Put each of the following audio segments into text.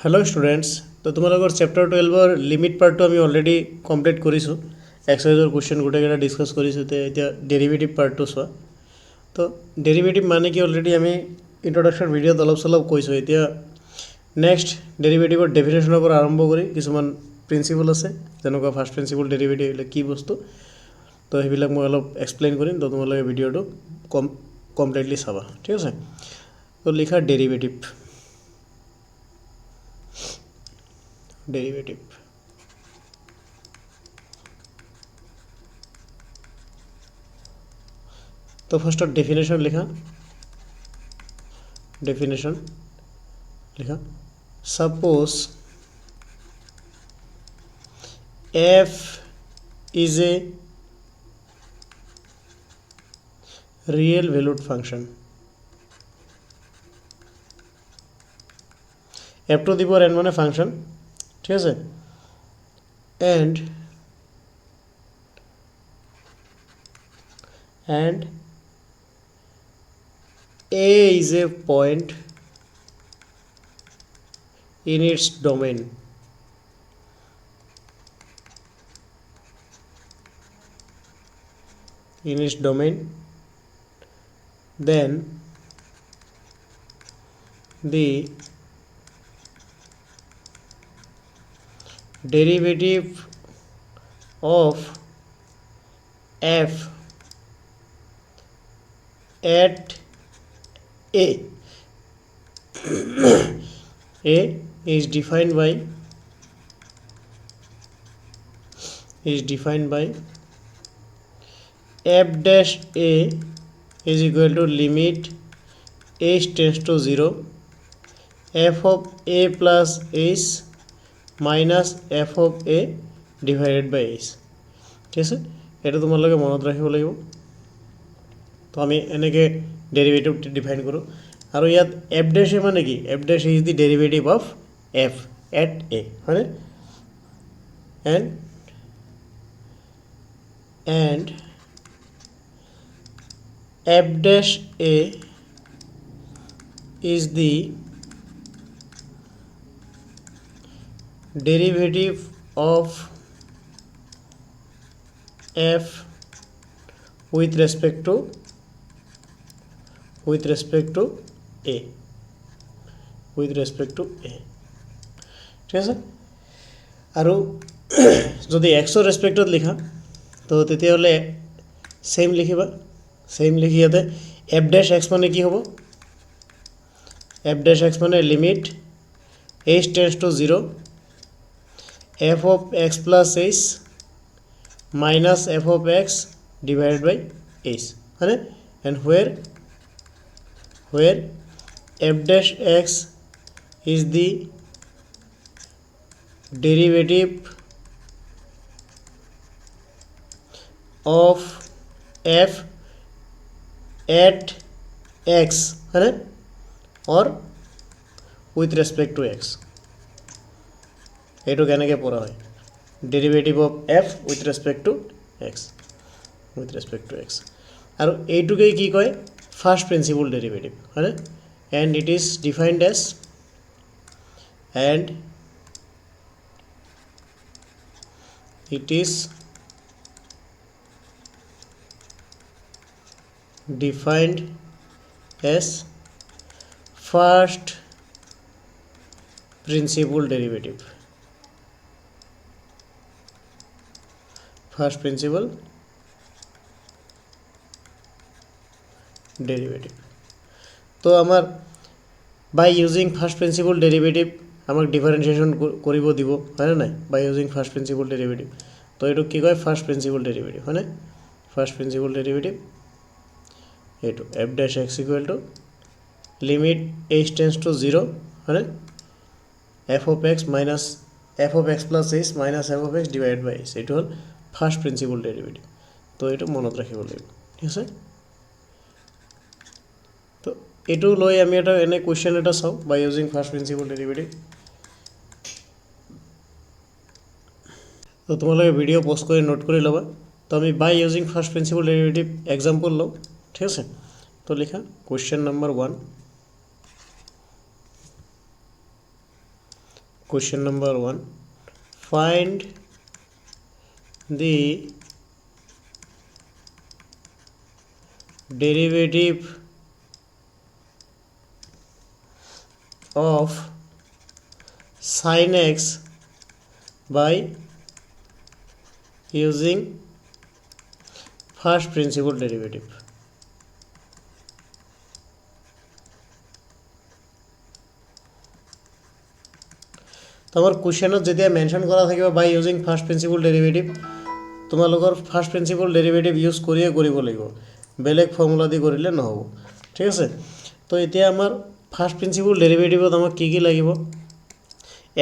Hello students तो तुम्हारे chapter 12 limit part तो अलरेडी कमप्लीट करिसो एक्सरसाइजर क्वेश्चन गोटेकेटा डिस्कस करिसो तो डेरिवेटिव पार्ट तो चुआ तो डेरिवेटिव माने कि अलरेडी आम इंट्रोडक्शन भिडिओ अलग चलप कैसो एतिया नेक्स्ट डेरिवेटिवर डेफिनेशनर पर आरम्भ करी किछुमान प्रिन्सिपल आछे जेनेकुवा फार्स्ट प्रिन्सिपल डेरिवेटिव एबिलाक कि बस्तु तो सेबिलाक मैं अलप एक्सप्लेन करिम तो तुम्हारे भिडिओ कमप्लिटली चाबा ठीक है। तो लिखा डेरिवेटिव डेरिवेटिव तो फर्स्ट डेफिनेशन लिखा suppose f is a real valued function f to the power n माने फंक्शन ठीक है and a is a point in its domain then the derivative of f at a is defined by f dash a is equal to limit h tends to 0 f of a plus h minus f of a divided by h ঠিক আছে এটা তোমালোকে মনত ৰাখিব লাগিব। তো আমি এনেকৈ ডেৰিভেটিভ ডিফাইন কৰোঁ আৰু ইয়াত এফ ডেছ এ মানে কি f dash is the derivative of f at a হয়নে and f dash a is the derivative of f with respect to a ঠিক আছে আৰু যদি এক্সৰ ৰেসপেক্টত লিখা তো তেতিয়াহ'লে সেম লিখিবা সেম লিখি ইয়াতে এফ ডেছ এক্স মানে কি হ'ব এফ ডেছ এক্স মানে limit h tends to 0 f of x plus h minus f of x divided by h হয়নে and where f dash x is the derivative of f at x है ना और with respect to x এইটো কেনেকৈ পঢ়া হয় derivative of f with respect to x আৰু এইটোকে কি কয় ফাৰ্স্ট প্ৰিন্সিপল ডেৰিভেটিভ है ना and it is defined as first principal derivative তো আমার by using first principle derivative আমাক ডিফারেন্সিয়েশন কৰিব দিব হয় না by using first principle derivative তো এইটো কি কয় ফার্স্ট প্রিন্সিপল ডেরিভেটিভ হয় না ফার্স্ট প্রিন্সিপল ডেরিভেটিভ এইটো f dash x equal to limit h tends to 0 হয় না f of x minus f of x plus h minus f of x divided by h এইটো হ'ল first principle derivative তো এইটো মনত ৰাখিব লাগিব ঠিক আছে। তো এইটো লৈ আমি এটা এনে কুৱেশ্যন এটা চাওঁ বাই ইউজিং ফাৰ্স্ট প্ৰিন্সিপল ডেৰিভেটিভ তো তোমালোকে ভিডিঅ' পজ কৰি নোট কৰি ল'বা তো আমি by using first principle derivative example লওঁ ঠিক আছে। তো লিখা question number 1 question number 1, find the derivative of sin x by using first principal derivative. তো আমাৰ কুৱেশ্যনত যেতিয়া মেনশ্যন কৰা থাকিব বাই ইউজিং ফাৰ্ষ্ট প্ৰিন্সিপল ডেৰিভেটিভ তোমালোকৰ ফাৰ্ষ্ট প্ৰিন্সিপল ডেৰিভেটিভ ইউজ কৰিয়ে কৰিব লাগিব, বেলেগ ফৰ্মুলা দি কৰিলে নহ'ব। ঠিক আছে, তো এতিয়া আমাৰ ফাৰ্ষ্ট প্ৰিন্সিপল ডেৰিভেটিভত আমাক কি কি লাগিব?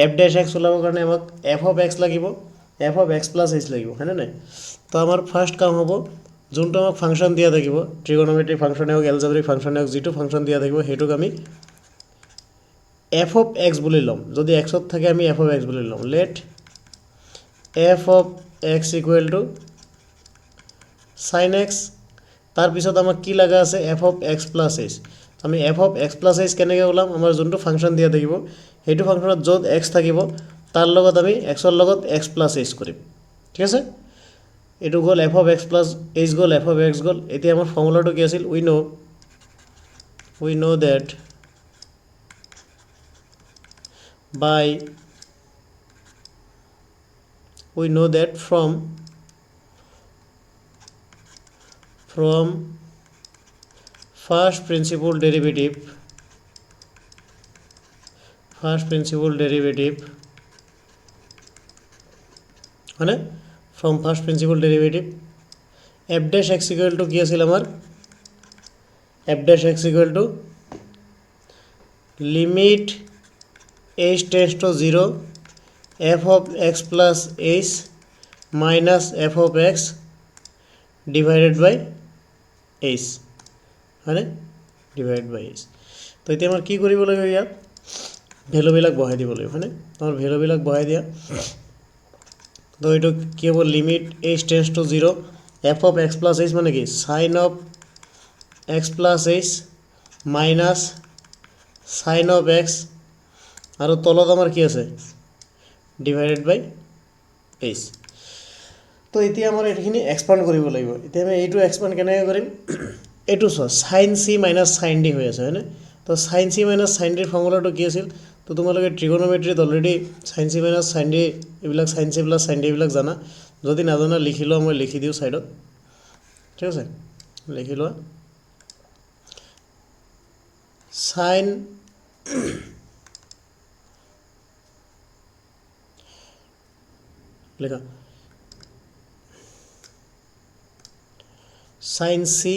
এফ ডেছ এক্স ওলাবৰ কাৰণে আমাক এফ অফ এক্স লাগিব, F of x plus H লাগিব, হয়নে নাই? তো আমাৰ ফাৰ্ষ্ট কাম হ'ব, যোনটো আমাক ফাংচন দিয়া থাকিব, ট্ৰিগনমেট্ৰিক ফাংচনে হওক, এলজেব্ৰিক ফাংচনে হওক, যিটো ফাংচন দিয়া থাকিব সেইটোক আমি এফ অফ এক্স বুলি ল'ম। যদি এক্সত থাকে আমি এফ অফ এক্স বুলি ল'ম। Let f of x equal to sine x. তাৰপিছত আমাক কি লগা আছে? F of x plus h. আমি f of x plus h কেনেকৈ ওলাম? আমাৰ যোনটো ফাংচন দিয়া থাকিব সেইটো ফাংচনত য'ত এক্স থাকিব তাৰ লগত আমি এক্সৰ লগত এক্স প্লাছ এইচ কৰিম। ঠিক আছে, এইটো গ'ল f of x plus h গ'ল, এফ অফ এক্স গ'ল। এতিয়া আমাৰ ফৰ্মুলাটো কি আছিল? We know' that from first principal derivative হয়নে? from first principal derivative f dash x equal to কি আছিল আমাৰ? f dash x equal to limit h tends to 0 f of x plus h minus f of x divided by h, হয়নে? Divide বাই h। তো এতিয়া আমাৰ কি কৰিব লাগিব? ইয়াত ভেলুবিলাক বহাই দিব লাগিব, হয়নে? আমাৰ ভেলুবিলাক বহাই দিয়া। তো এইটো কি হ'ব? Limit h tends to 0 f of x plus H মানে কি? Sign off x plus h minus sign off x, আৰু তলত আমাৰ কি আছে? Divided by H. তো এতিয়া আমাৰ এইখিনি এক্সপাণ্ড কৰিব লাগিব। এতিয়া আমি এইটো এক্সপাণ্ড কেনেকৈ কৰিম? এইটো চোৱা, sign C minus sine D হৈ আছে, হয়নে? তো চাইন চি মাইনাছ চাইন ডিৰ ফৰ্মুলাটো কি আছিল? তো তোমালোকে ট্ৰিগনমেট্ৰিত already sine C minus sine D এইবিলাক sine C plus sine D এইবিলাক জানা। যদি নাজানা লিখি লোৱা, মই লিখি দিওঁ ছাইডত। ঠিক আছে, লিখি লোৱা। চাইন লেখা sine C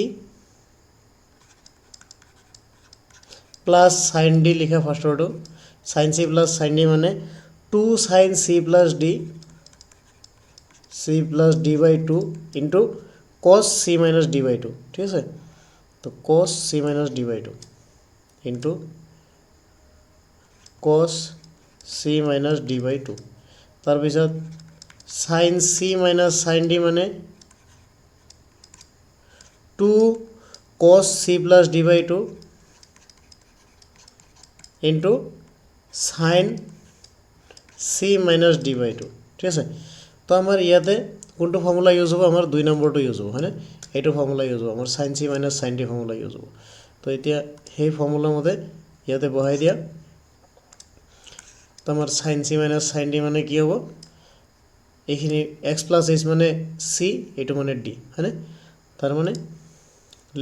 plus sine D লিখা first order sine C plus sine D মানে 2 sine C plus D by 2 into cos C minus D by 2। ঠিক আছে, তো cos C minus D by 2 into cos C minus D by 2। তাৰপিছত sine C minus sine D মানে 2 cos c plus d by 2 into sin c minus d by 2। ঠিক আছে, তো আমাৰ ইয়াতে কোনটো ফৰ্মুলা ইউজ হ'ব? আমাৰ 2 নম্বৰটো ইউজ হ'ব, হয়নে? এইটো ফৰ্মুলা ইউজ হ'ব, আমাৰ sin c minus sin d formula use হ'ব। তো এতিয়া সেই ফৰ্মুলা মতে ইয়াতে বহাই দিয়া। তো আমাৰ sin c minus sin d মানে কি হ'ব? এইখিনি x plus h মানে c, এইটো মানে d, হয়নে? তাৰ মানে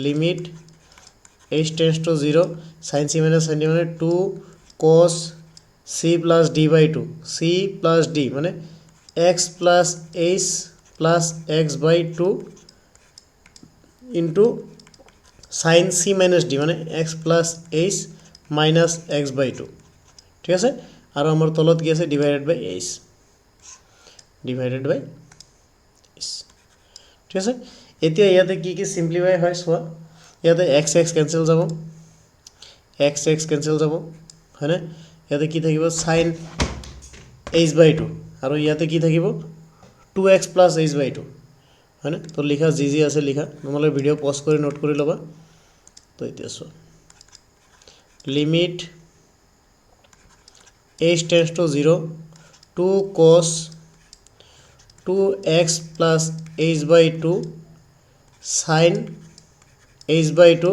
limit h tends to 0 sin c minus sin d মানে 2 cos c plus d by 2 c plus d মানে x plus h plus x by 2 into sin c minus d মানে x plus h minus x by 2। ঠিক আছে, আৰু আমাৰ তলত কি আছে? Divided by h, divided by h। ঠিক আছে, এতিয়া ইয়াতে কি কি সিম্পলিফাই হয় চোৱা। ইয়াতে এক্স এক্স কেঞ্চেল যাব, এক্স এক্স কেঞ্চেল যাব, হয়নে? ইয়াতে কি থাকিব? সাইন এইচ বাই 2, আৰু ইয়াতে কি থাকিব? 2x প্লাছ এইচ বাই 2, হয়নে? তো লিখা যি যি আছে লিখা, তোমালোকে ভিডিঅ' পজ কৰি নোট কৰি ল'বা। তো এতিয়া চোৱা, limit h tends to 0 2 cos 2x plus h/2 sin h/2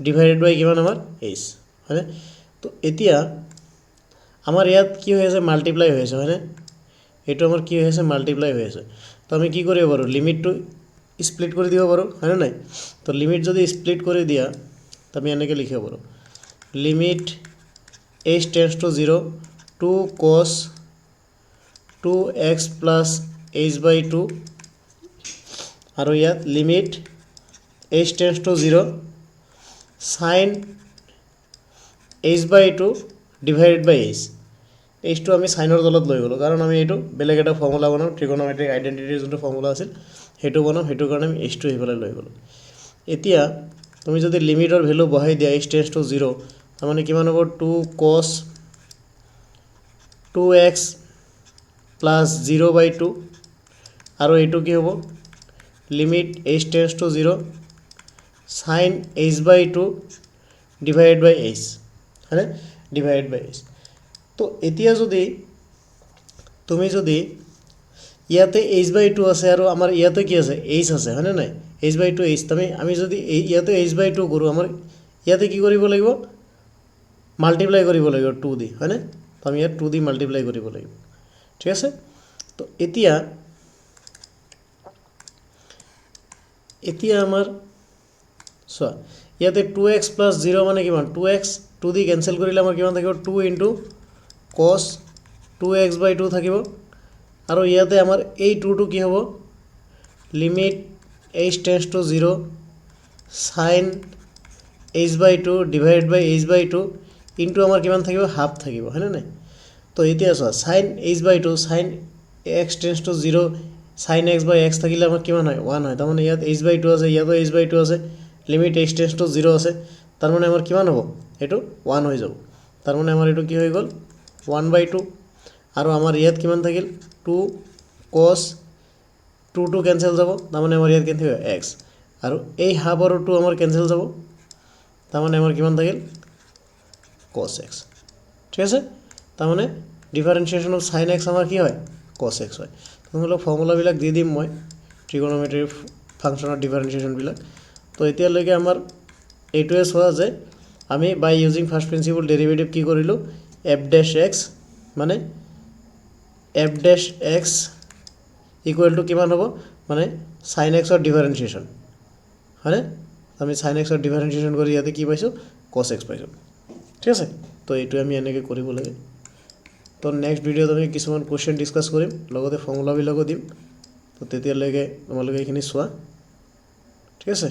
divided by কিমান আমাৰ h হয়নে। তো এতিয়া আমাৰ ইয়াত কি হৈ আছে মাল্টিপ্লাই হৈ আছে হয়নে, এইটো আমাৰ কি হৈ আছে মাল্টিপ্লাই হৈ আছে। তো আমি কি কৰিব পাৰোঁ লিমিটটো স্প্লিট কৰি দিব পাৰোঁ হয়নে নাই। তো লিমিট যদি স্প্লিট কৰি দিয়া তো আমি এনেকৈ লিখিব পাৰোঁ limit h tends to 0 2 cos 2x plus h/2 আৰু ইয়াত limit h tends to 0 sin h/2 divided by h। এইচটো আমি চাইনৰ তলত লৈ গ'লোঁ কাৰণ আমি এইটো বেলেগ এটা ফৰ্মুলা বনাম ট্ৰিগনমেট্ৰিক আইডেণ্টিটিৰ যোনটো ফৰ্মুলা আছিল সেইটো বনাম, সেইটো কাৰণে আমি এইচটো সেইফালে লৈ গ'লোঁ। এতিয়া তুমি যদি লিমিটৰ ভেলু বহাই দিয়া h টেন্স টু 0 তাৰমানে কিমান হ'ব 2 cos 2x প্লাছ 0/2 আৰু এইটো কি হ'ব limit h tends to 0 sin h/2 divided by h হয়নে ডিভাইডেড বাই h। তো এতিয়া যদি তুমি যদি ইয়াতে h/2 আছে আৰু আমাৰ ইয়াতে কি আছে h আছে হয়নে নাই h/2 h আমি যদি ইয়াতে h/2 কৰোঁ আমাৰ ইয়াতে কি কৰিব লাগিব মাল্টিপ্লাই কৰিব লাগিব 2 দি হয়নে। তো আমি ইয়াত 2 দি মাল্টিপ্লাই কৰিব লাগিব ঠিক আছে। তো এতিয়া আমাৰ চোৱা ইয়াতে 2x প্লাছ 0 মানে কিমান 2x 2 দি কেঞ্চেল কৰিলে আমাৰ কিমান থাকিব 2 ইনটু cos 2x/2 থাকিব আৰু ইয়াতে আমাৰ এই 2টো কি হ'ব limit h tends to 0 sin h/2 divided by h/2 into আমাৰ কিমান থাকিব হাফ থাকিব হয়নে নাই। তো এতিয়া চোৱা sin h/2 sin x tense to 0 sin x/x থাকিলে আমাৰ কিমান হয় 1 হয়। তাৰমানে ইয়াত h/2 আছে ইয়াতো h/2 আছে লিমিট h টেন্স টু 0 আছে তাৰমানে আমাৰ কিমান হ'ব এইটো 1 হৈ যাব। তাৰমানে আমাৰ এইটো কি হৈ গ'ল 1/2 আৰু আমাৰ ইয়াত কিমান থাকিল 2 cos 2 কেঞ্চেল যাব তাৰমানে আমাৰ ইয়াত কেঞ্চেল হ'ব x আৰু এই হাফ আৰু 2 আমাৰ কেঞ্চেল যাব তাৰমানে আমাৰ কিমান থাকিল cos x ঠিক আছে। তাৰমানে ডিফাৰেঞ্চিয়েশ্যন অফ sin x আমাৰ কি হয় cos x হয়। তোমালোকক ফৰ্মুলাবিলাক দি দিম মই ট্ৰিগনমেট্ৰি ফাংচনৰ ডিফাৰেঞ্চিয়েশ্যনবিলাক। তো এতিয়ালৈকে আমাৰ এইটোৱে চোৱা যে আমি by using first principle derivative কি কৰিলোঁ f' x মানে f' x ইকুৱেল টু কিমান হ'ব মানে sin x ৰ ডিফাৰেঞ্চিয়েশ্যন হয়নে। আমি sin x ৰ ডিফাৰেঞ্চিয়েশ্যন কৰি ইয়াতে কি পাইছোঁ cos x পাইছোঁ ঠিক আছে। তো এইটো আমি এনেকৈ কৰিব লাগে। তো নেক্সট ভিডিঅ'ত আমি কিছুমান কুৱেশ্যন ডিছকাছ কৰিম লগতে ফৰ্মুলাবিলাকো দিম। তো তেতিয়ালৈকে তোমালোকে এইখিনি চোৱা ঠিক আছে।